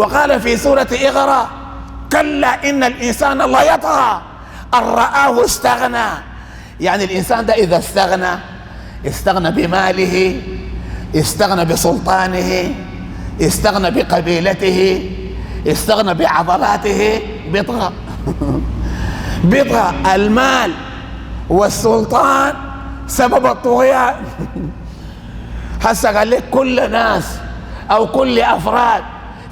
وقال في سورة إغرى: كلا إن الإنسان لا يطغى أن رآه استغنى. يعني الإنسان ده إذا استغنى بماله، استغنى بسلطانه، استغنى بقبيلته، استغنى بعضلاته، بيطغى. بيطغى. المال والسلطان سبب الطغيان. هسه قال لك كل ناس أو كل أفراد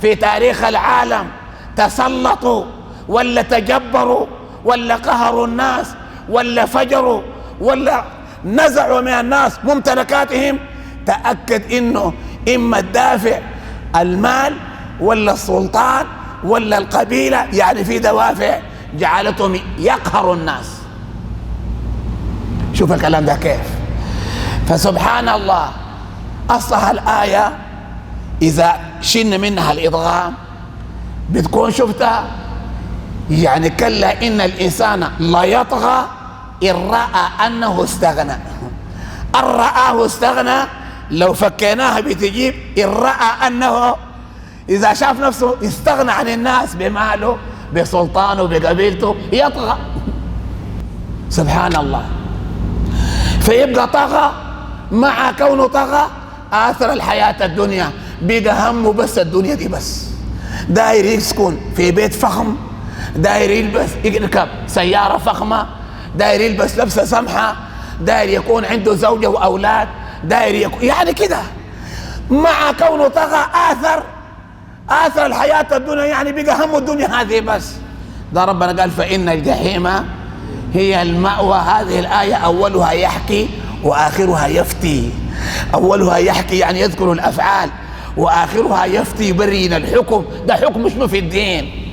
في تاريخ العالم تسلطوا ولا تجبروا ولا قهروا الناس ولا فجروا ولا نزعوا من الناس ممتلكاتهم، تأكد انه اما الدافع المال ولا السلطان ولا القبيلة، يعني في دوافع جعلتهم يقهروا الناس. شوف الكلام ده كيف. فسبحان الله، اصلها الآية إذا شلنا منها الإضغام بتكون شفتها يعني كلا إن الإنسان لا يطغى إن رأى أنه استغنى. إن رآه استغنى لو فكيناها بتجيب إن رأى أنه إذا شاف نفسه استغنى عن الناس بماله بسلطانه بقبيلته يطغى. سبحان الله. فيبقى طغى، مع كونه طغى آثر الحياة الدنيا، بقى همه بس الدنيا دي بس. داير يسكن في بيت فخم، داير يلبس يركب سيارة فخمة، داير يلبس لبسة سمحة، داير يكون عنده زوجة وأولاد، داير يكون يعني كده. مع كونه طغى آثر الحياة الدنيا، يعني بقى همه الدنيا هذه بس. ده ربنا قال فإن الجحيم هي المأوى. هذه الآية أولها يحكي وآخرها يفتي. أولها يحكي يعني يذكر الأفعال، وآخرها يفتي يبرين الحكم. ده حكم شنو في الدين؟